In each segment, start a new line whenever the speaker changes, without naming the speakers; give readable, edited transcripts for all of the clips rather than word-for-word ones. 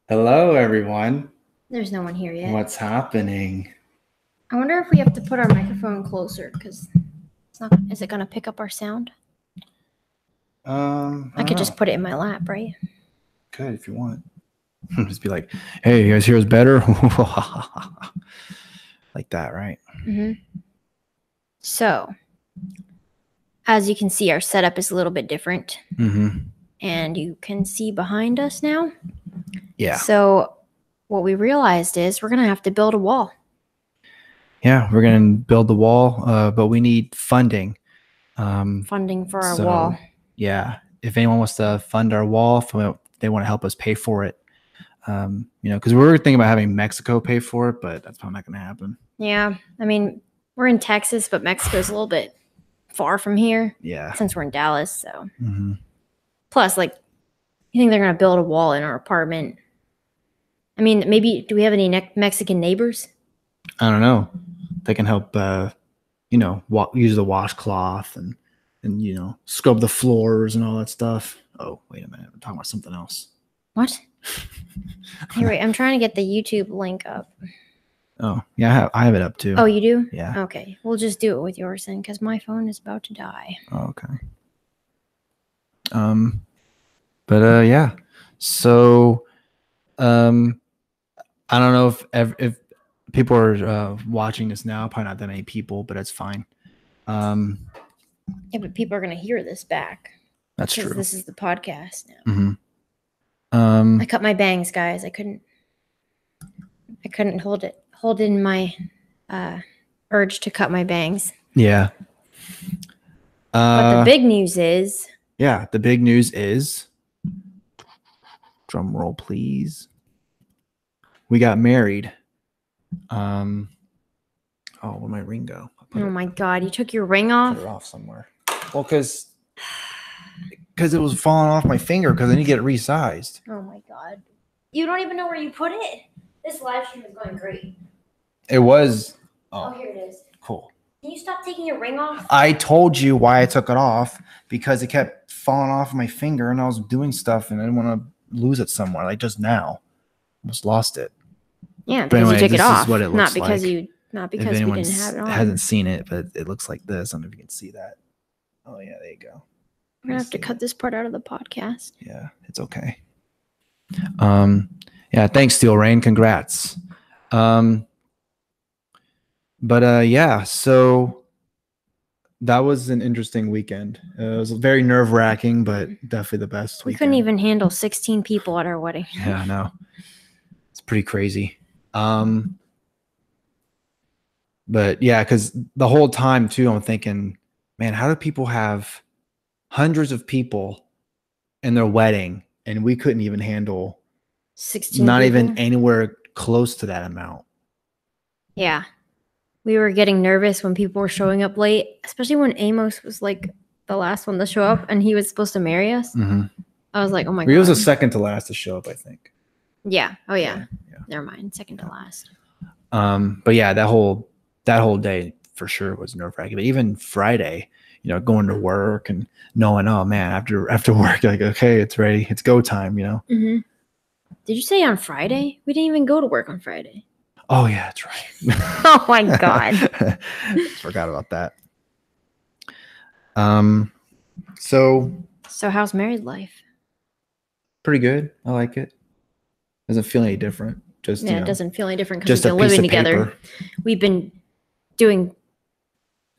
Hello, everyone.
There's no one here yet.
What's happening?
I wonder if we have to put our microphone closer because it's not. Is it gonna pick up our sound? I could just put it in my lap, right?
Good if you want. Just be like, "Hey, you guys hear us better?" Like that, right?
Mm-hmm. So, as you can see, our setup is a little bit different, and you can see behind us now.
Yeah.
So, what we realized is we're gonna have to build a wall.
Yeah, we're gonna build the wall, but we need funding.
Funding for our wall.
Yeah, if anyone wants to fund our wall, if they want to help us pay for it, because we were thinking about having Mexico pay for it, but that's probably not going to happen.
Yeah, I mean, we're in Texas, but Mexico's a little bit far from here.
Yeah,
since we're in Dallas, so. Plus, like, you think they're gonna build a wall in our apartment? I mean, maybe do we have any Mexican neighbors?
I don't know. They can help, use the washcloth and scrub the floors and all that stuff. Oh, wait a minute. I'm talking about something else.
What? Hey, wait, I'm trying to get the YouTube link up.
Oh, yeah, I have it up too.
Oh, you do?
Yeah.
Okay, we'll just do it with yours then, because my phone is about to die.
Oh, okay. Yeah. So, I don't know if people are watching this now. Probably not that many people, but it's fine.
Yeah, but people are gonna hear this back.
That's true.
This is the podcast now. I cut my bangs, guys. I couldn't hold in my urge to cut my bangs.
Yeah.
But the big news is.
Yeah, the big news is. Drum roll, please. We got married. Oh, where'd my ring go?
Oh my God, you took your ring off?
Put it off somewhere. Well, because it was falling off my finger because I need to get it resized.
Oh my God. You don't even know where you put it. This live stream is going great.
It was.
Oh, here it is.
Cool.
Can you stop taking your ring off?
I told you why I took it off, because it kept falling off my finger and I was doing stuff and I didn't want to lose it somewhere, like just now. Almost lost it.
Yeah, because anyway, you took it off.
Is what it looks
not because
like.
Not because we didn't have it on.
Hasn't seen it, but it looks like this. I don't know if you can see that. Oh yeah, there you go.
We're gonna have to cut this part out of the podcast.
Yeah, it's okay. Yeah, thanks, Steel Rain. Congrats. Yeah, so that was an interesting weekend. It was very nerve-wracking, but definitely the best weekend.
We couldn't even handle 16 people at our wedding.
Yeah, I know. It's pretty crazy. But yeah, because the whole time too, I'm thinking, man, how do people have hundreds of people in their wedding and we couldn't even handle
16
not
people?
Even anywhere close to that amount.
Yeah. We were getting nervous when people were showing up late, especially when Amos was like the last one to show up and he was supposed to marry us. I was like, oh my God.
He was the second to last to show up, I think.
Yeah. Oh yeah. Never mind. Second to last.
But yeah, that whole day for sure was nerve-wracking. But even Friday, going to work and knowing, oh man, after work, like, okay, it's ready, it's go time,
Did you say on Friday? We didn't even go to work on Friday.
Oh yeah, that's right.
Oh my God.
Forgot about that. So
how's married life?
Pretty good. I like it. Doesn't feel any different. Just
it doesn't feel any different because
we've
been living together. We've been doing,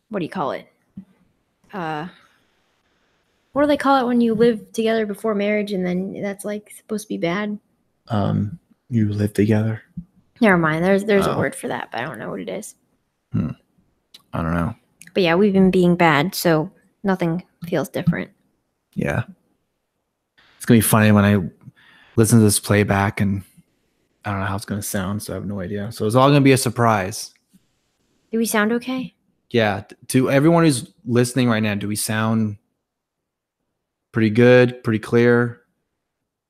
what do you call it? What do they call it when you live together before marriage and then that's like supposed to be bad?
You live together.
Never mind. There's a word for that, but I don't know what it is.
I don't know.
But yeah, we've been being bad, so nothing feels different.
Yeah. It's going to be funny when I listen to this playback and I don't know how it's going to sound, so I have no idea. So it's all going to be a surprise.
Do we sound okay?
Yeah. To everyone who's listening right now, do we sound pretty good, pretty clear,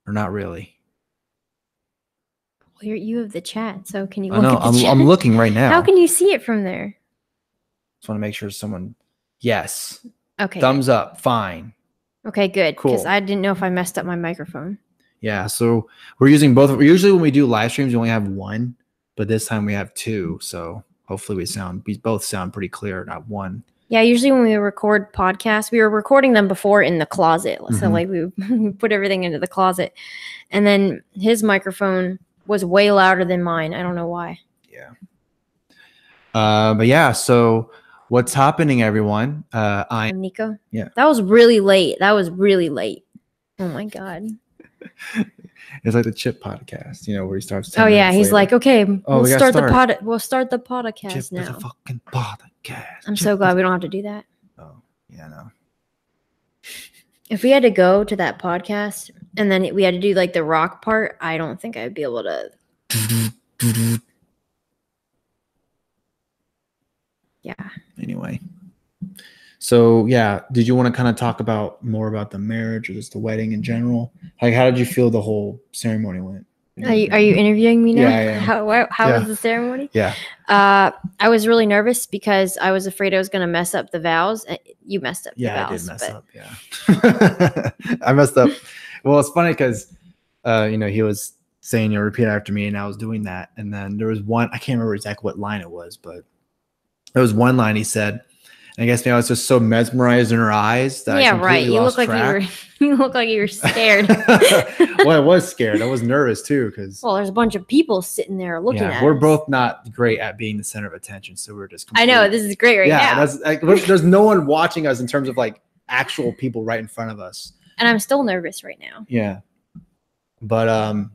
or not really?
Well, you have the chat, so can you
look at the chat? I'm looking right now.
How can you see it from there?
Just want to make sure someone... Yes.
Okay.
Thumbs up. Fine.
Okay, good.
Cool.
Because I didn't know if I messed up my microphone.
Yeah, so we're using both. Usually when we do live streams, we only have one, but this time we have two. So hopefully we both sound pretty clear, not one.
Yeah, usually when we record podcasts, we were recording them before in the closet. So like we put everything into the closet. And then his microphone was way louder than mine. I don't know why.
Yeah. But yeah, so what's happening, everyone? I'm
Nico.
Yeah.
That was really late. Oh my God.
It's like the Chip podcast, where he starts.
Oh yeah, he's like, okay, we'll start the podcast
Chip
now.
is a fucking podcast.
I'm so glad we don't have to do that.
Oh yeah, no.
If we had to go to that podcast and then we had to do like the rock part, I don't think I'd be able to. Yeah.
Anyway. So yeah, did you want to kind of talk more about the marriage or just the wedding in general? Like, how did you feel the whole ceremony went?
Are you interviewing me now?
Yeah, I am.
How was the ceremony?
Yeah.
I was really nervous because I was afraid I was going to mess up the vows. You messed up the vows.
Yeah, I did mess up. Yeah. I messed up. Well, it's funny because, he was saying, repeat after me, and I was doing that. And then there was one, I can't remember exactly what line it was, but there was one line he said, I guess maybe I was just so mesmerized in her eyes that I completely lost track.
You look like you were scared.
Well, I was scared. I was nervous too because
there's a bunch of people sitting there looking at us.
We're both not great at being the center of attention, so we're just.
I know this is great now.
That's like, there's no one watching us in terms of like actual people right in front of us.
And I'm still nervous right now.
Yeah, but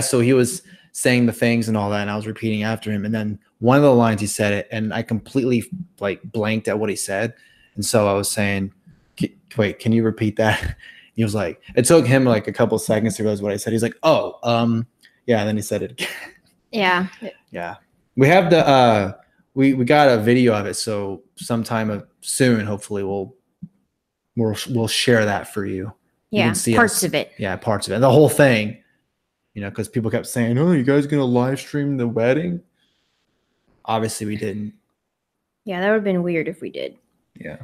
so he was saying the things and all that, and I was repeating after him, and then one of the lines he said it, and I completely like blanked at what he said, and so I was saying, "Wait, can you repeat that?" He was like, it took him like a couple seconds to realize what I said. He's like, "Oh, yeah," and then he said it again.
Yeah.
Yeah, we have the we got a video of it, so sometime soon, hopefully, we'll share that for you.
Yeah,
you can see
parts of it.
Yeah, parts of it, the whole thing. Because people kept saying, "Oh, you guys gonna live stream the wedding?" Obviously, we didn't.
Yeah, that would have been weird if we did.
Yeah.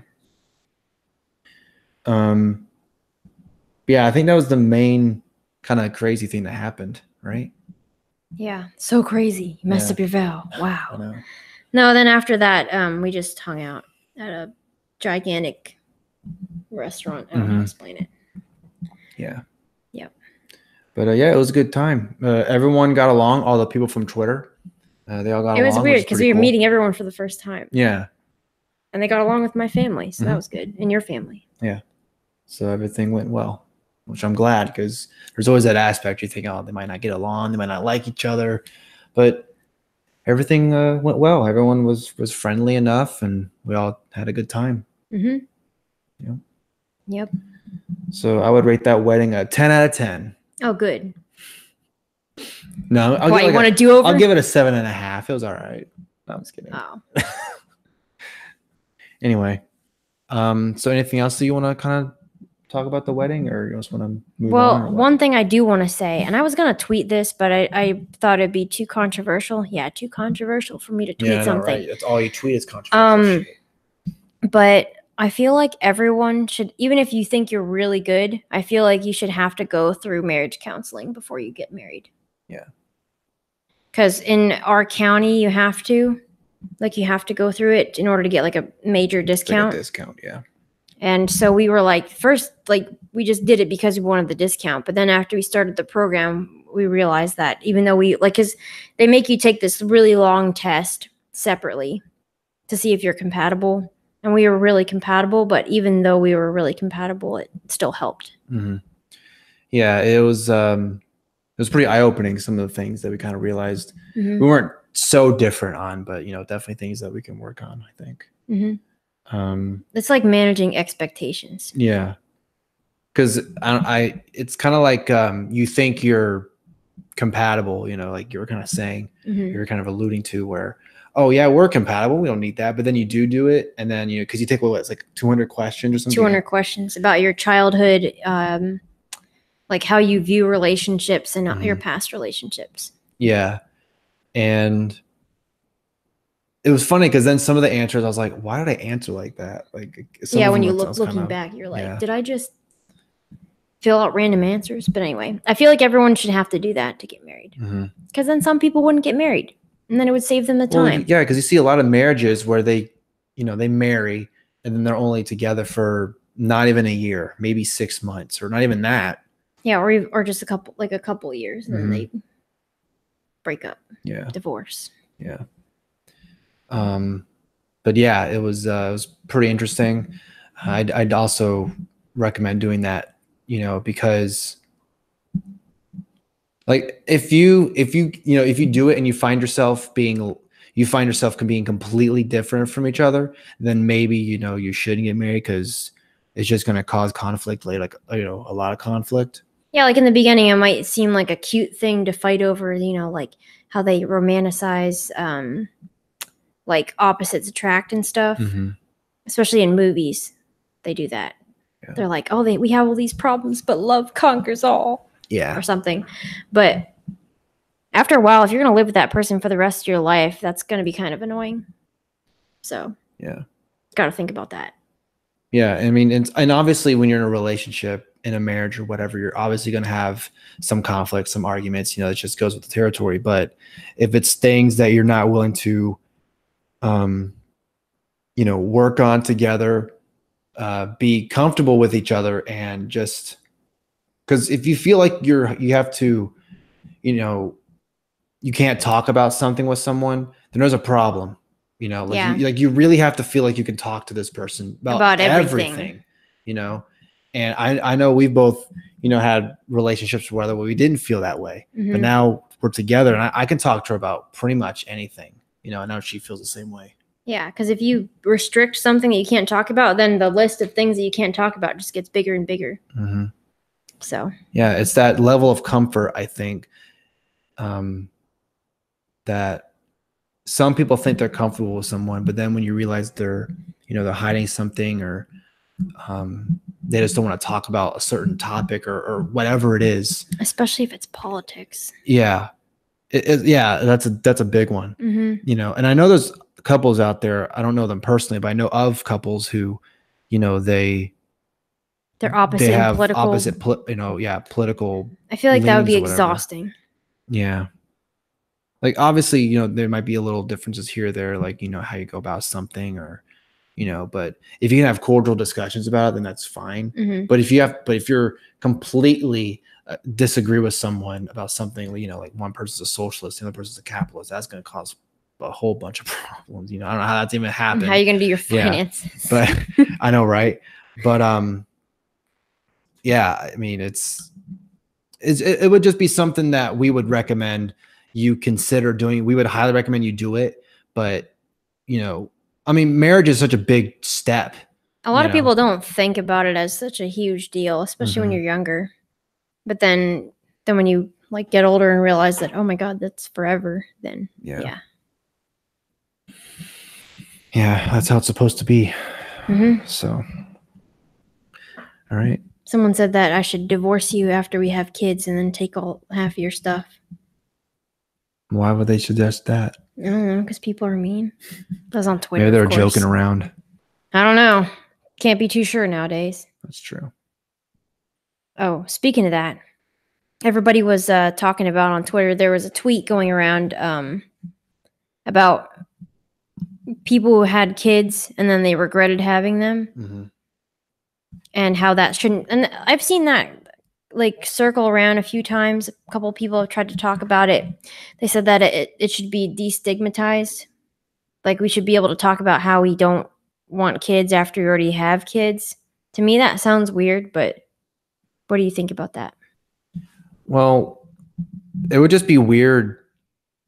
Yeah, I think that was the main kind of crazy thing that happened, right?
Yeah, so crazy. You messed up your vow. Wow.
I know.
No, then after that, we just hung out at a gigantic restaurant. I don't know how to explain it.
Yeah.
Yep.
But yeah, it was a good time. Everyone got along. All the people from Twitter, they all got along.
It was weird because we were meeting everyone for the first time.
Yeah.
And they got along with my family, so that was good. And your family.
Yeah. So everything went well, which I'm glad because there's always that aspect you think, oh, they might not get along, they might not like each other, but everything went well. Everyone was friendly enough, and we all had a good time.
Mm-hmm.
Yeah.
Yep.
So I would rate that wedding a 10 out of 10.
Oh, good.
No,
you want to do over?
I'll give it a 7.5. It was all right. No, I'm just kidding.
Oh.
Anyway, so anything else that you want to kind of talk about the wedding, or you just want to move on?
Well, one thing I do want to say, and I was going to tweet this, but I thought it'd be too controversial. Yeah, too controversial for me to tweet something.
Right? That's all you tweet is controversial shit.
But I feel like everyone should, even if you think you're really good, I feel like you should have to go through marriage counseling before you get married.
Yeah.
Because in our county, you have to go through it in order to get like a major discount.
Like a discount, yeah.
And so we were like, first, like we just did it because we wanted the discount. But then after we started the program, we realized that even though because they make you take this really long test separately to see if you're compatible. And we were really compatible, but even though we were really compatible, it still helped.
Mm-hmm. Yeah, it was pretty eye-opening, some of the things that we kind of realized we weren't so different on, but definitely things that we can work on, I think.
Mm-hmm. It's like managing expectations.
Yeah, because it's kind of like you think you're compatible, like you were kind of saying, you were kind of alluding to, where, oh yeah, we're compatible, we don't need that, but then you do it, and then because you take it's like 200 questions or something.
200 questions about your childhood, like how you view relationships and your past relationships.
Yeah, and it was funny because then some of the answers I was like, why did I answer like that? Like,
when you looking back, you're like, did I just fill out random answers. But anyway, I feel like everyone should have to do that to get married. Because then some people wouldn't get married. And then it would save them the time.
Yeah, because you see a lot of marriages where they marry and then they're only together for not even a year, maybe 6 months, or not even that.
Yeah, or just a couple years, and then they break up.
Yeah.
Divorce.
Yeah. But yeah, it was pretty interesting. I'd also recommend doing that, because like if you do it and you find yourself being completely different from each other, then maybe you shouldn't get married, because it's just going to cause conflict later, like a lot of conflict.
Yeah, like in the beginning, it might seem like a cute thing to fight over, like how they romanticize like opposites attract and stuff. Especially in movies, they do that. Yeah. They're like, oh, we have all these problems, but love conquers all.
Yeah.
Or something. But after a while, if you're going to live with that person for the rest of your life, that's going to be kind of annoying. So,
yeah.
Got to think about that.
Yeah. I mean, and obviously when you're in a relationship, in a marriage or whatever, you're obviously going to have some conflicts, some arguments, it just goes with the territory. But if it's things that you're not willing to, work on together, be comfortable with each other, and just, because if you feel like you have to, you can't talk about something with someone, then there's a problem. You really have to feel like you can talk to this person about everything. And I know we've both, had relationships where we didn't feel that way, but now we're together, and I can talk to her about pretty much anything, and now she feels the same way.
Yeah, because if you restrict something that you can't talk about, then the list of things that you can't talk about just gets bigger and bigger. So
yeah, it's that level of comfort, I think, that some people think they're comfortable with someone, but then when you realize they're hiding something, or they just don't want to talk about a certain topic or whatever it is.
Especially if it's politics.
Yeah. Yeah, that's a big one. And I know there's couples out there, I don't know them personally, but I know of couples who, they're
opposite.
They have
political.
opposite, political.
I feel like that would be exhausting.
Yeah. Like obviously, there might be a little differences here or there, like, how you go about something, or, but if you can have cordial discussions about it, then that's fine. But if you're completely disagree with someone about something, like one person's a socialist, the other person's a capitalist, that's going to cause a whole bunch of problems. I don't know how that's even happened.
How are you going to do your finances?
Yeah, but I know, right? But yeah, I mean, it would just be something that we would recommend you consider doing. We would highly recommend you do it. But, I mean, marriage is such a big step.
A lot of people don't think about it as such a huge deal, especially when you're younger. But then when you get older and realize that, oh my God, that's forever, then yeah.
Yeah, that's how it's supposed to be. So, all right.
Someone said that I should divorce you after we have kids and then take half of your stuff.
Why would they suggest that?
I don't know, because people are mean. That was on Twitter.
Maybe they're joking around.
I don't know. Can't be too sure nowadays.
That's true.
Oh, speaking of that, everybody was talking about on Twitter, there was a tweet going around about people who had kids and then they regretted having them. And how that shouldn't. And I've seen that circle around a few times. A couple of people have tried to talk about it. They said that it should be destigmatized. Like we should be able to talk about how we don't want kids after we already have kids. To me, that sounds weird, but what do you think about that?
Well, it would just be weird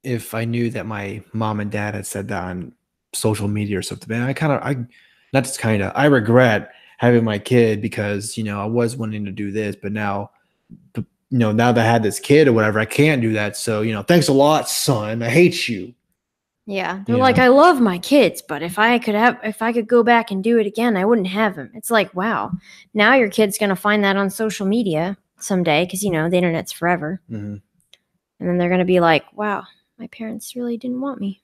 if I knew that my mom and dad had said that on social media or something. And I regret having my kid because, I was wanting to do this, but now, now that I had this kid or whatever, I can't do that. So, thanks a lot, son. I hate you.
Yeah. They're like, I love my kids, but if I could go back and do it again, I wouldn't have them. It's like, wow. Now your kid's going to find that on social media someday because, the internet's forever. And then they're going to be like, wow, my parents really didn't want me.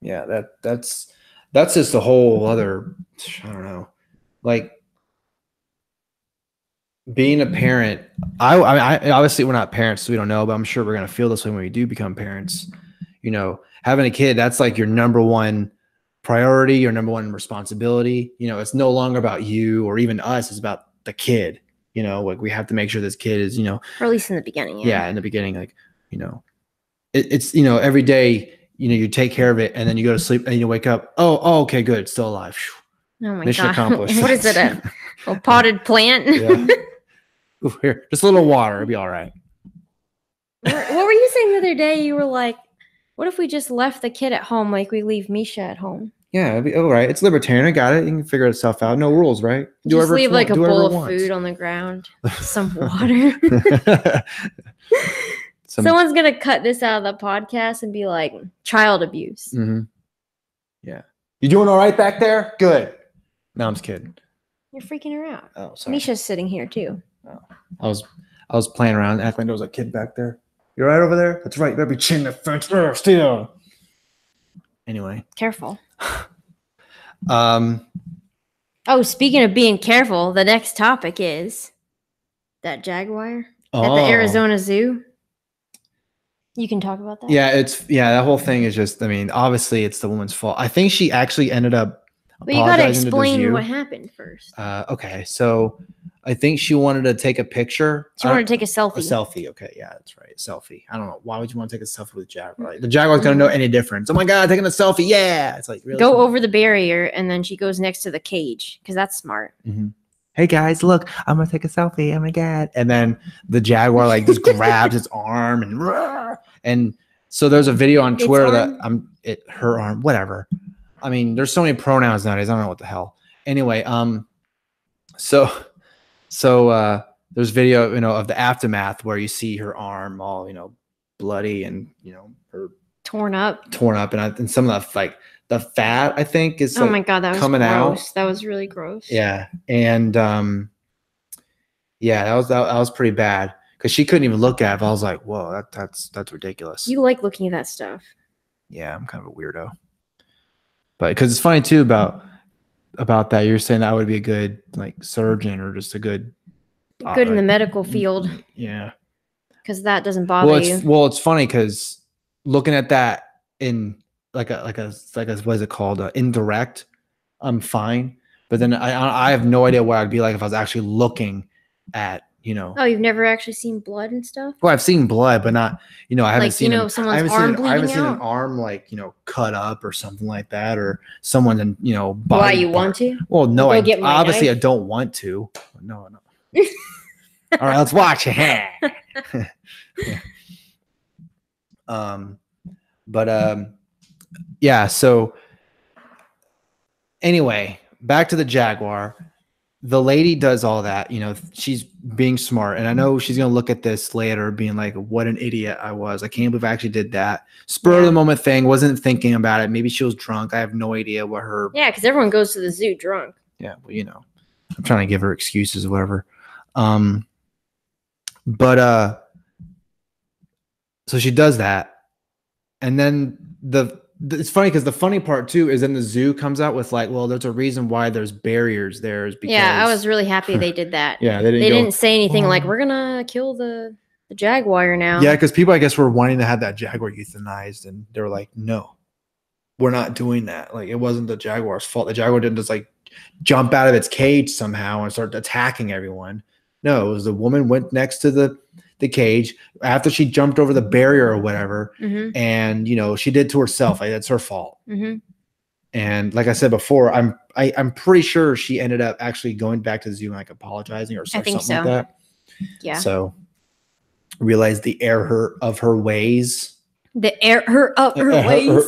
Yeah, that's just a whole other, I don't know. Like being a parent, I obviously we're not parents, so we don't know, but I'm sure we're gonna feel this way when we do become parents. You know, having a kid, that's like your number one priority, your number one responsibility. You know, it's no longer about you or even us, it's about the kid. You know, like we have to make sure this kid is, you know,
or at least in the beginning.
Yeah, in the beginning, like, you know, it's, you know, every day, you know, you take care of it and then you go to sleep and you wake up. Oh, okay, good. It's still alive.
Oh my
Mission
God.
accomplished.
What is it? A potted plant?
Yeah. Ooh, here, just a little water. It'll be all right.
What were you saying the other day? You were like, what if we just left the kid at home like we leave Misha at home?
Yeah, it'll be all right. It's libertarian. I got it. You can figure itself out. No rules, right?
Just leave like a bowl of food on the ground, some water. Someone's going to cut this out of the podcast and be like, child abuse.
Mm-hmm. Yeah. You doing all right back there? Good. No, I'm just kidding.
You're freaking her out.
Oh, sorry.
Misha's sitting here too.
Oh, I was playing around, acting like there was a kid back there. You all right over there? That's right. You better be chinning the fence. Stay down. Anyway.
Careful. Oh, speaking of being careful, the next topic is that jaguar at the Arizona Zoo. You can talk about that.
Yeah, that whole thing is just, I mean, obviously it's the woman's fault. I think she actually ended up
But you got to explain what happened first.
Okay, so I think she wanted to take a picture.
She wanted to take a selfie.
A selfie, okay, yeah, that's right, selfie. I don't know, why would you want to take a selfie with a jaguar? Like, the jaguar's gonna know any difference. Oh my God, taking a selfie, yeah! It's like, really?
Go over the barrier, and then she goes next to the cage, because that's smart.
Mm-hmm. Hey guys, look, I'm gonna take a selfie. Oh my God! And then the jaguar like just grabs its arm and so there's a video on Twitter that her arm, whatever. I mean, there's so many pronouns nowadays. I don't know what the hell. Anyway, so there's video, you know, of the aftermath where you see her arm all, you know, bloody and, you know, her
torn up,
and some of the like the fat, I think, is
my God, that was
coming
gross.
out.
That was really gross.
Yeah, and yeah, that was pretty bad because she couldn't even look at it. I was like, whoa, that's ridiculous.
You like looking at that stuff?
Yeah, I'm kind of a weirdo. But because it's funny too about that, you're saying that would be a good like surgeon or just a good
in the medical field.
Yeah,
because that doesn't bother you.
Well, it's funny because looking at that in like a what is it called? Indirect, I'm fine. But then I have no idea what I'd be like if I was actually looking at, you know.
Oh, you've never actually seen blood and stuff?
Well, I've seen blood, but not, you know, I haven't seen
someone's arm bleeding out. I haven't seen
an arm like, you know, cut up or something like that, or someone, you know, body.
Why you want to?
Well, no, obviously I don't want to. No. All right, let's watch it. Yeah. So anyway, back to the jaguar. The lady does all that, you know, she's being smart. And I know she's going to look at this later being like, what an idiot I was. I can't believe I actually did that. Spur of the moment thing, wasn't thinking about it. Maybe she was drunk. I have no idea what her.
Yeah, because everyone goes to the zoo drunk.
Yeah, well, you know, I'm trying to give her excuses or whatever. So she does that. And then it's funny because the funny part too is then the zoo comes out with like, well, there's a reason why there's barriers there is because
I was really happy they did that.
Yeah,
they didn't say anything like we're gonna kill the jaguar now.
Yeah, because people I guess were wanting to have that jaguar euthanized, and they were like, no, we're not doing that. Like, it wasn't the jaguar's fault. The jaguar didn't just like jump out of its cage somehow and start attacking everyone. No, it was the woman went next to the cage after she jumped over the barrier or whatever, and you know, she did to herself. Like, that's her fault. And like I said before, I'm pretty sure she ended up actually going back to the zoo and like apologizing or something like that.
Yeah.
So realized the error of her ways.
The error of her ways.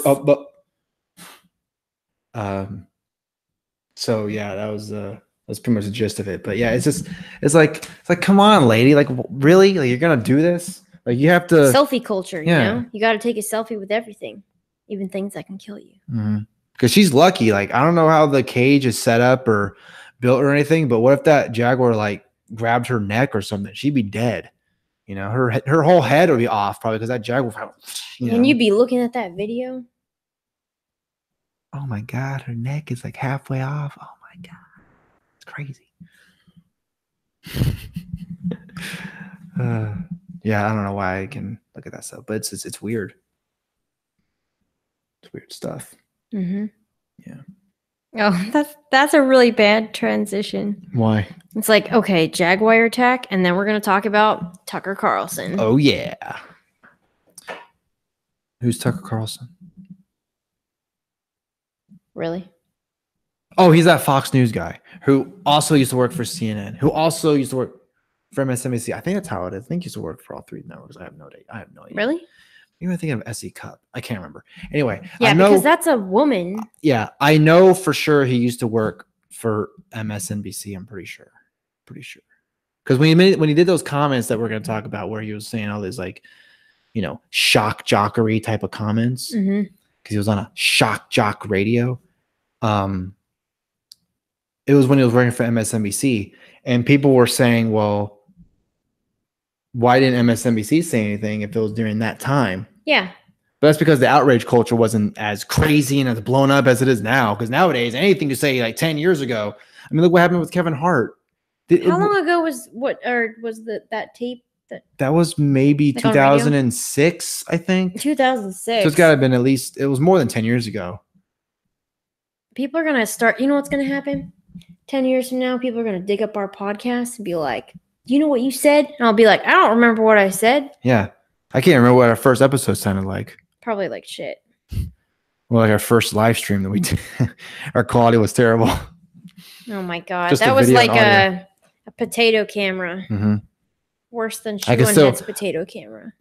So yeah, that's pretty much the gist of it. But yeah, it's like come on, lady, like really, like you're gonna do this? Like, you have to
selfie culture. You know, you got to take a selfie with everything, even things that can kill you.
Because she's lucky. Like, I don't know how the cage is set up or built or anything, but what if that jaguar like grabbed her neck or something? She'd be dead. You know, her whole head would be off probably because that jaguar.
And you'd be looking at that video.
Oh my God, her neck is like halfway off. Oh my God, it's crazy. Yeah, I don't know why I can look at that stuff, but it's weird. It's weird stuff.
Mm-hmm.
Yeah.
Oh, that's a really bad transition.
Why?
It's like, okay, Jaguar attack, and then we're gonna talk about Tucker Carlson.
Oh yeah. Who's Tucker Carlson?
Really?
Oh, he's that Fox News guy who also used to work for CNN, who also used to work for MSNBC. I think that's how it is. I think he used to work for all three networks. I have no idea.
Really?
Maybe I'm thinking of SE Cup. I can't remember. Anyway,
Yeah,
I know,
because that's a woman.
Yeah, I know for sure he used to work for MSNBC. I'm pretty sure. Because when he did those comments that we're going to talk about, where he was saying all these like, shock jockery type of comments, because he was on a shock jock radio. It was when he was working for MSNBC, and people were saying, well, why didn't MSNBC say anything if it was during that time?
Yeah.
But that's because the outrage culture wasn't as crazy and as blown up as it is now. Because nowadays, anything you say like 10 years ago, I mean, look what happened with Kevin Hart.
How long ago was that tape?
That was maybe
like
2006, I think.
2006.
So it's got to have been at least, it was more than 10 years ago.
People are going to start, you know what's going to happen? 10 years from now, people are going to dig up our podcast and be like, you know what you said? And I'll be like, I don't remember what I said.
Yeah. I can't remember what our first episode sounded like.
Probably like shit.
Well, like our first live stream that we did. Our quality was terrible.
Oh my God.
Just
that was like
a
potato camera.
Mm-hmm.
Worse than Shoehead's potato camera.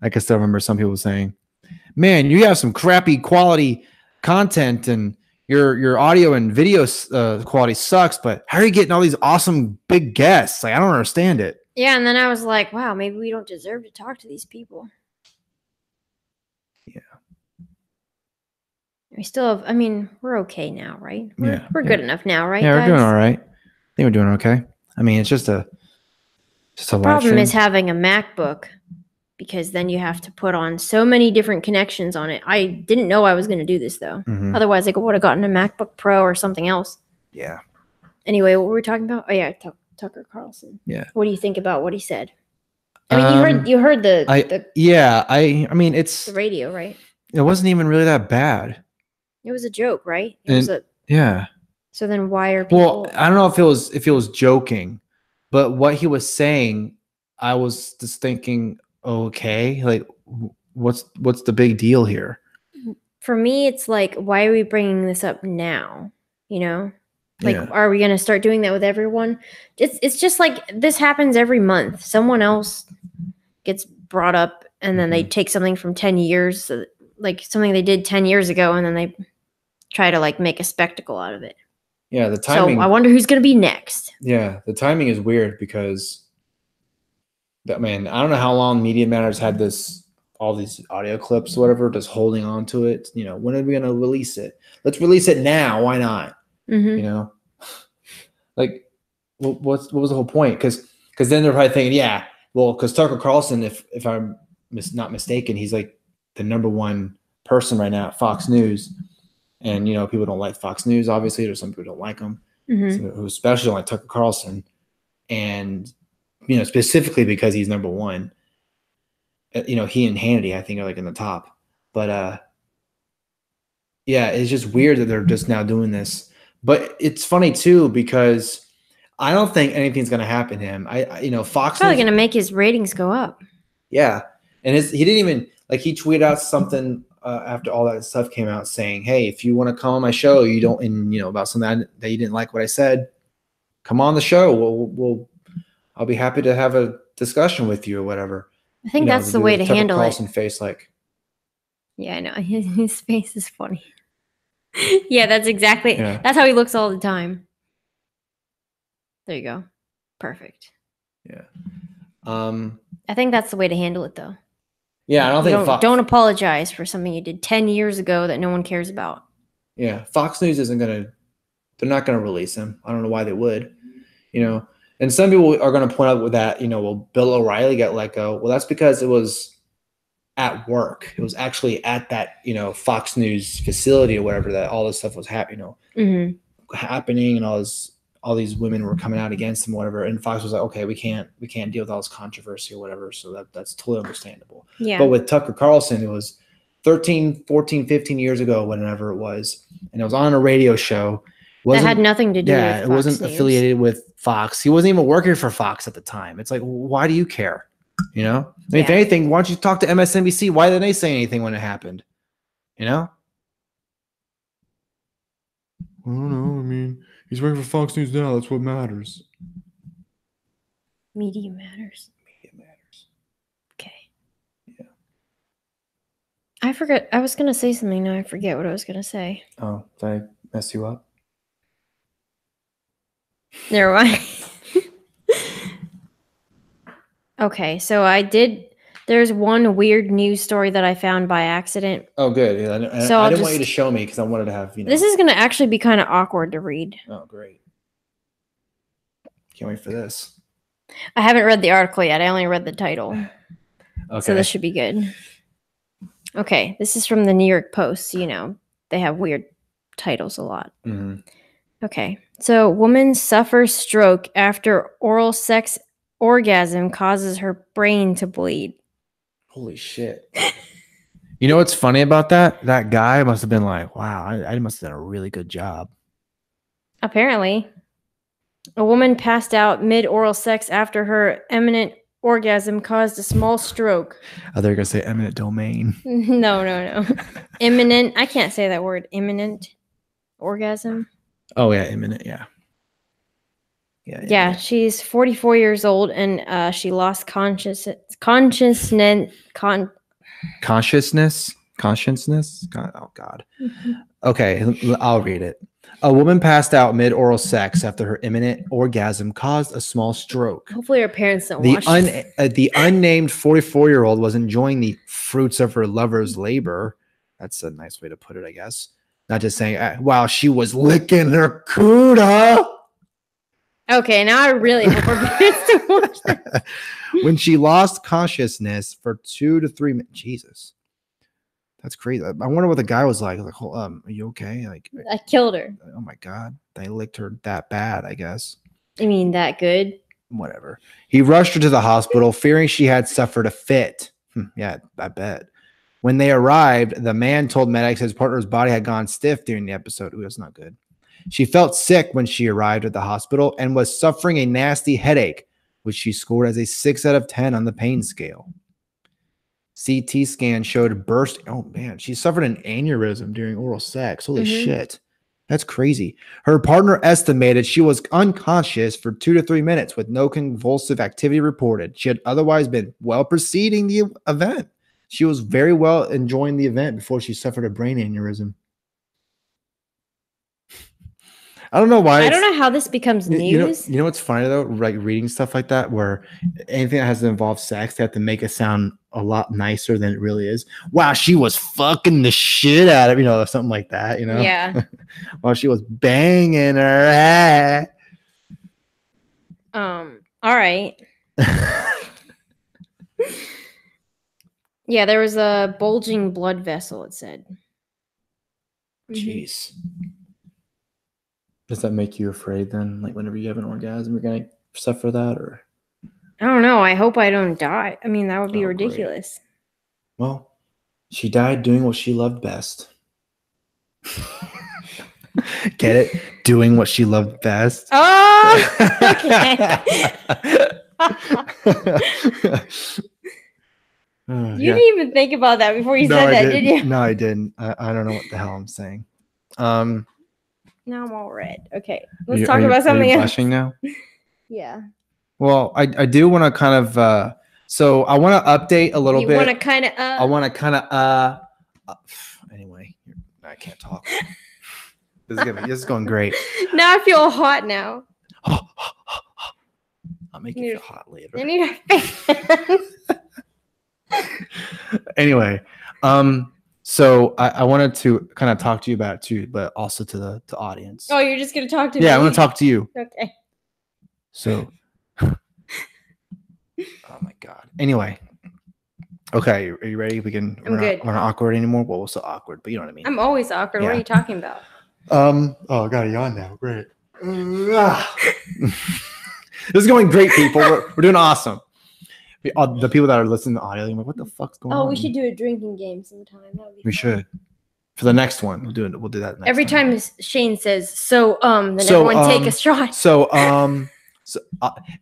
I can still remember some people saying, man, you have some crappy quality content and your audio and video quality sucks, but how are you getting all these awesome big guests? Like, I don't understand it.
Yeah, and then I was like, wow, maybe we don't deserve to talk to these people.
Yeah.
We still have, I mean, we're okay now, right? We're good enough now, right?
Yeah,
guys?
we're doing all right. I think we're doing okay. I mean, it's just a
problem is having a MacBook, because then you have to put on so many different connections on it. I didn't know I was going to do this though.
Mm-hmm.
Otherwise, I would have gotten a MacBook Pro or something else.
Yeah.
Anyway, what were we talking about? Oh yeah, Tucker Carlson.
Yeah.
What do you think about what he said? I mean, you heard the
I mean, it's
the radio, right?
It wasn't even really that bad.
It was a joke, right?
Yeah.
So then why are people?
Well, I don't know if it was joking, but what he was saying, I was just thinking, okay, like what's the big deal here?
For me, it's like, why are we bringing this up now? You know, like, are we going to start doing that with everyone? It's just like this happens every month. Someone else gets brought up, and then they take something from 10 years, like something they did 10 years ago, and then they try to like make a spectacle out of it.
Yeah, the timing.
So I wonder who's going to be next.
Yeah, the timing is weird because I don't know how long Media Matters had all these audio clips, whatever, just holding on to it. You know, when are we going to release it? Let's release it now. Why not?
Mm-hmm.
You know, like what was the whole point? Because then they're probably thinking, yeah, well, because Tucker Carlson, if I'm not mistaken, he's like the number one person right now at Fox News. And, you know, people don't like Fox News, obviously. There's some people who don't like him, who especially don't like Tucker Carlson. And, you know, specifically because he's number one. You know, he and Hannity, I think, are like in the top. But, yeah, it's just weird that they're just now doing this. But it's funny, too, because I don't think anything's going to happen to him. Fox
probably going to make his ratings go up.
Yeah. And he didn't even, like, he tweeted out something after all that stuff came out saying, hey, if you want to come on my show, about something that you didn't like what I said, come on the show. I'll be happy to have a discussion with you or whatever.
I think that's the way to handle it.
Carlson face, like.
Yeah, I know. His face is funny. Yeah, that's exactly. Yeah. That's how he looks all the time. There you go. Perfect.
Yeah.
I think that's the way to handle it, though.
Yeah, I don't think
don't apologize for something you did 10 years ago that no one cares about.
Yeah, Fox News they're not going to release him. I don't know why they would, And some people are going to point out with that, well, Bill O'Reilly got let go. Well, that's because it was at work. It was actually at that, Fox News facility or whatever that all this stuff was happening, happening and all this all these women were coming out against him, whatever. And Fox was like, okay, we can't deal with all this controversy or whatever. So that's totally understandable.
Yeah.
But with Tucker Carlson, it was 13, 14, 15 years ago, whenever it was, and it was on a radio show.
That had nothing to do with Fox
it wasn't
News.
Affiliated with Fox. He wasn't even working for Fox at the time. It's like, why do you care? You know? I mean, if anything, why don't you talk to MSNBC? Why didn't they say anything when it happened? You know? I don't know. I mean, he's working for Fox News now. That's what matters.
Media matters.
Media matters.
Okay.
Yeah.
I forgot. I was going to say something. Now I forget what I was going to say.
Oh, did I mess you up?
Never mind. Okay, so there's one weird news story that I found by accident.
Oh, good. Yeah, I didn't want you to show me because I wanted to have,
This is going to actually be kind of awkward to read.
Oh, great. Can't wait for this.
I haven't read the article yet. I only read the title.
Okay.
So this should be good. Okay, this is from the New York Post. You know, they have weird titles a lot.
Mm-hmm.
Okay, so woman suffers stroke after oral sex orgasm causes her brain to bleed.
Holy shit. You know what's funny about that? That guy must have been like, wow, I must have done a really good job.
Apparently. A woman passed out mid-oral sex after her imminent orgasm caused a small stroke.
Oh, they're going to say eminent domain.
No. Imminent. I can't say that word. Imminent orgasm.
Oh, yeah. Imminent. Yeah.
Yeah, she's 44 years old and she lost consciousness.
Consciousness? God, oh, God.
Mm-hmm.
Okay, I'll read it. A woman passed out mid-oral sex after her imminent orgasm caused a small stroke.
Hopefully her parents don't watch
the unnamed 44-year-old was enjoying the fruits of her lover's labor. That's a nice way to put it, I guess. Not just saying, wow, she was licking her cooter.
Okay, now I really hope her parents don't watch that.
When she lost consciousness for 2 to 3 minutes. Jesus. That's crazy. I wonder what the guy was like. Like, are you okay? Like,
I killed her.
Oh my God. They licked her that bad, I guess.
You mean that good?
Whatever. He rushed her to the hospital, fearing she had suffered a fit. Yeah, I bet. When they arrived, the man told medics his partner's body had gone stiff during the episode. Ooh, that's not good. She felt sick when she arrived at the hospital and was suffering a nasty headache, which she scored as a 6 out of 10 on the pain scale. CT scan showed burst. Oh, man. She suffered an aneurysm during oral sex. Holy shit. That's crazy. Her partner estimated she was unconscious for 2 to 3 minutes with no convulsive activity reported. She had otherwise been well preceding the event. She was very well enjoying the event before she suffered a brain aneurysm. I don't know why.
I don't know how this becomes news.
You know what's funny though? Like reading stuff like that, where anything that has to involve sex, they have to make it sound a lot nicer than it really is. Wow, she was fucking the shit out of, something like that,
Yeah.
While she was banging her ass.
All right. Yeah, there was a bulging blood vessel, it said.
Jeez. Does that make you afraid then? Like whenever you have an orgasm, you're going to suffer that? Or
I don't know. I hope I don't die. I mean, that would be ridiculous.
Great. Well, she died doing what she loved best. Get it? Doing what she loved best.
Oh, okay. You didn't even think about that before you said that, did you?
No, I didn't. I don't know what the hell I'm saying.
Now I'm all red. Okay, let's talk about something else.
Blushing now?
Yeah.
Well, I do want to kind of so I want to update a little bit.
You want to kind of
I want to kind of anyway, I can't talk. This is going great.
Now I feel hot now.
I'll make you feel hot later.
I need a fan.
Anyway, so I wanted to kind of talk to you about it too, but also to the audience.
Oh, you're just gonna talk to me?
Yeah, I'm gonna talk to you.
Okay.
So, oh my God. Anyway, okay, are you ready? We're not awkward anymore. Well, we're still awkward, but you know what I mean.
I'm always awkward. Yeah. What are you talking about?
Oh, I got a yawn now. Great. This is going great, people. We're doing awesome. The people that are listening to the audio, like, what the fuck's going on?
Oh, we should do a drinking game sometime. That would be
We
fun.
should. For the next one, we'll do it. We'll do that next
Every time Shaine says, then
So,
everyone take a shot.
So,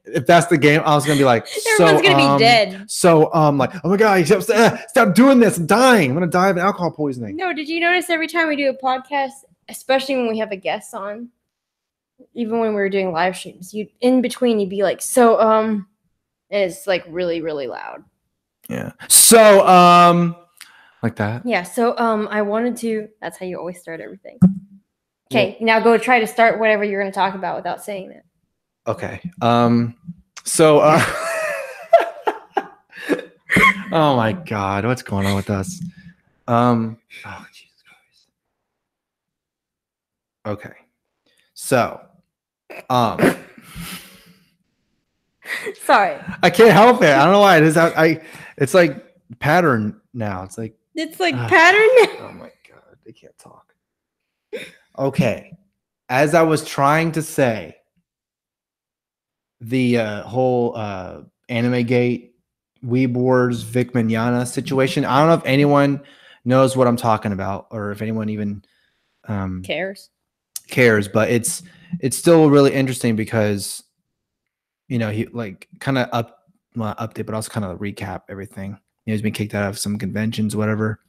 if that's the game, I was gonna be like,
Everyone's gonna be dead.
So, like, oh my god, stop doing this! I'm dying. I'm gonna die of alcohol poisoning.
No, did you notice every time we do a podcast, especially when we have a guest on, even when we were doing live streams, you in between you'd be like, and it's like really, really loud.
Yeah. So, like that.
Yeah. So, I wanted to. That's how you always start everything. Okay, now go try to start whatever you're going to talk about without saying that.
Okay. So, oh my God, what's going on with us? Oh, Jesus Christ. Okay. So,
sorry.
I can't help it. I don't know why it is. It's like pattern now. It's like
pattern.
Oh my God, they can't talk. Okay. As I was trying to say, the whole anime gate, Weeb Wars, Vic Mignogna situation. I don't know if anyone knows what I'm talking about, or if anyone even cares, but it's still really interesting because, you know, he like kind of update, but also kind of recap everything. You know, he's been kicked out of some conventions, whatever.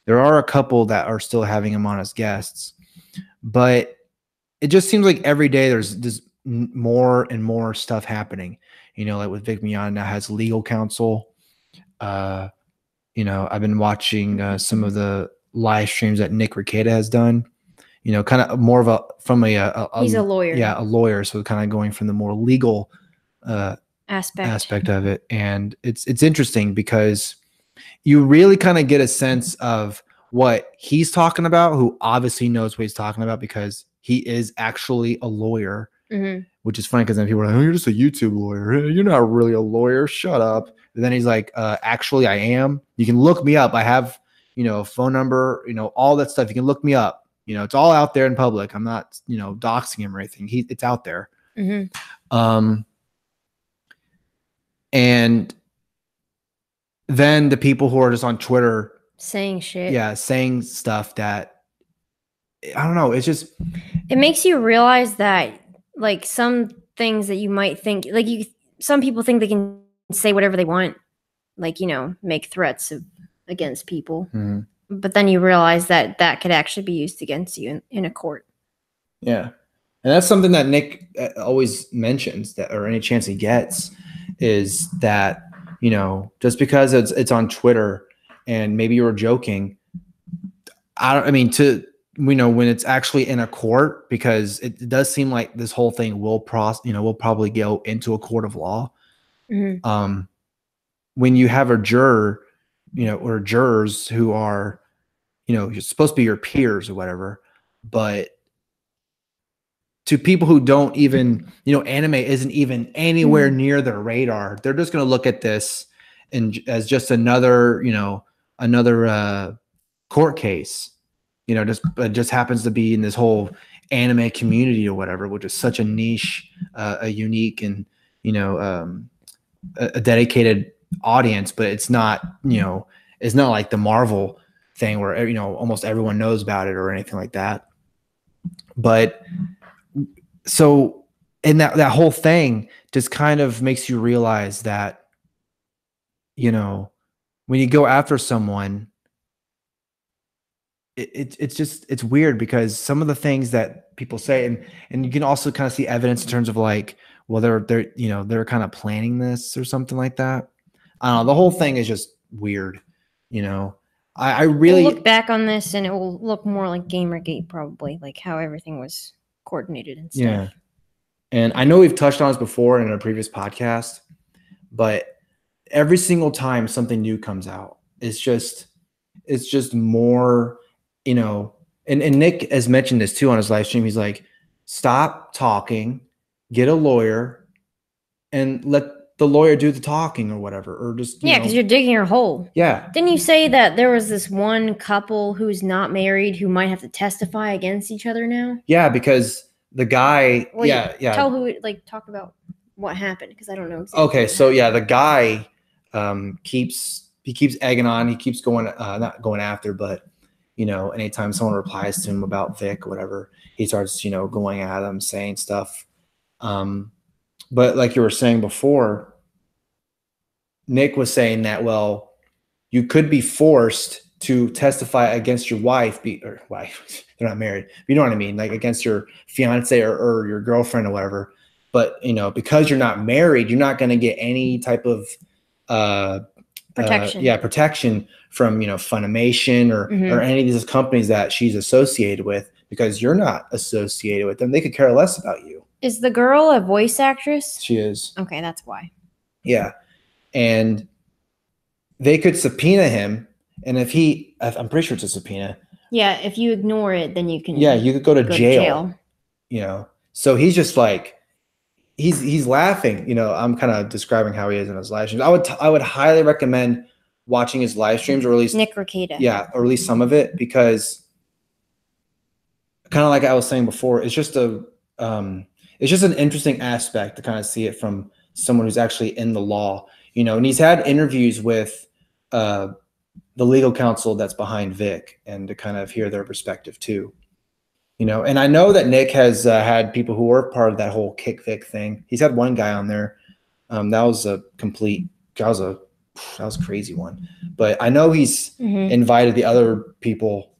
There are a couple that are still having him on as guests, but it just seems like every day there's more and more stuff happening. You know, like with Vic Mignogna now has legal counsel. You know, I've been watching some of the live streams that Nick Rekieta has done. You know, kind of more of he's a lawyer. Yeah, a lawyer. So kind of going from the more legal aspect of it. And it's interesting because you really kind of get a sense of what he's talking about, who obviously knows what he's talking about because he is actually a lawyer. Mm-hmm. Which is funny because then people are like, oh, you're just a YouTube lawyer. You're not really a lawyer. Shut up. And then he's like, actually, I am. You can look me up. I have, you know, a phone number, you know, all that stuff. You can look me up. You know, it's all out there in public. I'm not, you know, doxing him or anything. It's out there. Mm-hmm. And then the people who are just on Twitter
saying shit.
Yeah, saying stuff that, I don't know. It's just.
It makes you realize that, like, some things that you might think, like, some people think they can say whatever they want, like, you know, make threats against people. Mm-hmm. But then you realize that could actually be used against you in a court.
Yeah. And that's something that Nick always mentions, that, or any chance he gets, is that, you know, just because it's on Twitter and maybe you were joking, we know when it's actually in a court, because it does seem like this whole thing will probably go into a court of law. Mm-hmm. When you have a juror, you know, or jurors who are, you know, you're supposed to be your peers or whatever, but to people who don't even, you know, anime isn't even anywhere near their radar. They're just going to look at this as just another court case. You know, just happens to be in this whole anime community or whatever, which is such a niche, a unique, and, you know, a dedicated audience. But it's not, you know, it's not like the Marvel thing where, you know, almost everyone knows about it or anything like that. But so, and that whole thing just kind of makes you realize that, you know, when you go after someone, it's weird, because some of the things that people say, and you can also kind of see evidence in terms of like, well, they're kind of planning this or something like that. I don't know. The whole thing is just weird. You know, I really
look back on this and it will look more like Gamergate, probably, like how everything was coordinated and stuff.
Yeah. And I know we've touched on this before in a previous podcast, but every single time something new comes out, it's just more, you know, and Nick has mentioned this too on his live stream. He's like, stop talking, get a lawyer, and let the lawyer do the talking or whatever, or just,
because you're digging your hole.
Yeah.
Didn't you say that there was this one couple who's not married who might have to testify against each other now?
Yeah, because the guy,
Well,
yeah.
Tell who, like, talk about what happened, because I don't know exactly.
Okay, so yeah, the guy keeps egging on. He keeps going, not going after, but anytime someone replies to him about Vic or whatever, he starts, going at them, saying stuff. But like you were saying before, Nick was saying that, well, you could be forced to testify against your wife, or wife, they're not married. You know what I mean? Like against your fiance or your girlfriend or whatever. But, because you're not married, you're not going to get any type of
protection.
Protection from, Funimation or any of these companies that she's associated with, because you're not associated with them. They could care less about you.
Is the girl a voice actress?
She is.
Okay, that's why.
Yeah. And they could subpoena him. And I'm pretty sure it's a subpoena.
Yeah, if you ignore it, then you can.
Yeah, you could go to jail. So he's just like, he's laughing. I'm kind of describing how he is in his live streams. I would highly recommend watching his live streams, or at least
Nick Rekieta.
Yeah, or at least some of it, because kind of like I was saying before, it's just an interesting aspect to kind of see it from someone who's actually in the law. And he's had interviews with the legal counsel that's behind Vic, and to kind of hear their perspective too. And I know that Nick has had people who were part of that whole Kick Vic thing. He's had one guy on there. That was a crazy one. But I know he's invited the other people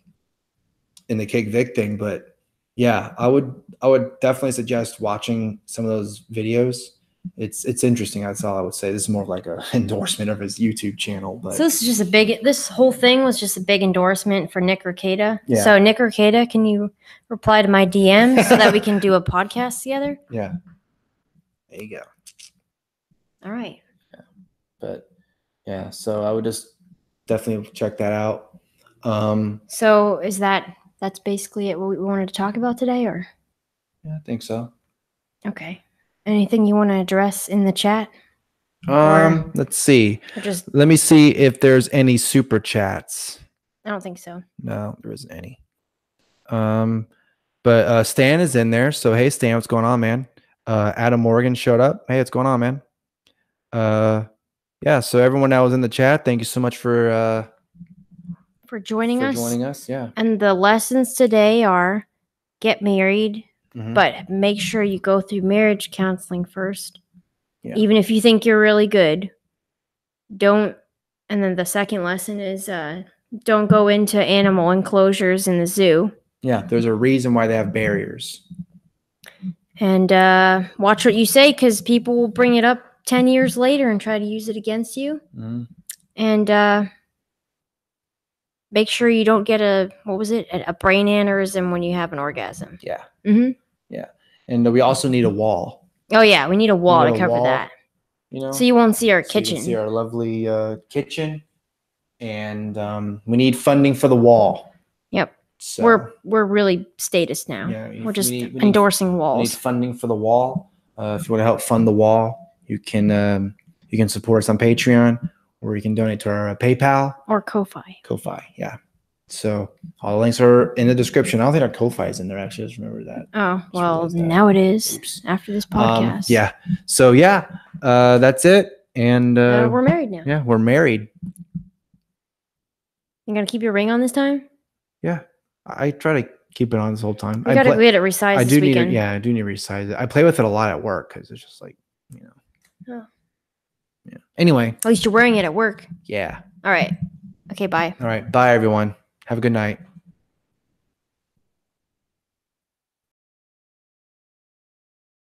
in the Kick Vic thing. But yeah, I would definitely suggest watching some of those videos. It's interesting. That's all I would say. This is more of like an endorsement of his YouTube channel. But
so this whole thing was just a big endorsement for Nick Rekieta.
Yeah.
So Nick Rekieta, can you reply to my DM so that we can do a podcast together?
Yeah. There you go.
All right.
Yeah. But yeah, so I would just definitely check that out.
So that's basically it, what we wanted to talk about today, or?
Yeah, I think so.
Okay. Anything you want to address in the chat?
Let's see. Let me see if there's any super chats.
I don't think so.
No, there isn't any. But Stan is in there. So hey, Stan, what's going on, man? Adam Morgan showed up. Hey, what's going on, man? Yeah. So everyone that was in the chat, thank you so much for
joining us.
Joining us, yeah.
And the lessons today are: get married. But make sure you go through marriage counseling first. Yeah. Even if you think you're really good, don't. And then the second lesson is don't go into animal enclosures in the zoo.
Yeah, there's a reason why they have barriers.
And watch what you say, because people will bring it up 10 years later and try to use it against you. And make sure you don't get a brain aneurysm when you have an orgasm.
Yeah. Yeah. And we also need a wall.
Oh, yeah. We need a wall to cover that. So you won't see our kitchen.
You can see our lovely kitchen. And we need funding for the wall.
Yep. So we're really statist now. Yeah, we're just endorsing walls.
We need funding for the wall. If you want to help fund the wall, you can support us on Patreon, or you can donate to our PayPal.
Or Ko-Fi.
Ko-Fi, yeah. So all the links are in the description. I don't think our Ko-Fi is in there, actually. I just remember that.
Oh, well, now it is. Oops. After this podcast.
Yeah. So, yeah, that's it. And
we're married now.
Yeah, we're married.
You going to keep your ring on this time?
Yeah. I try to keep it on this whole time.
We got to get it resized this weekend.
I do need to resize it. I play with it a lot at work because it's just like,
Oh.
Yeah. Anyway.
At least you're wearing it at work.
Yeah.
All right. Okay, bye.
All right. Bye, everyone. Have a good night.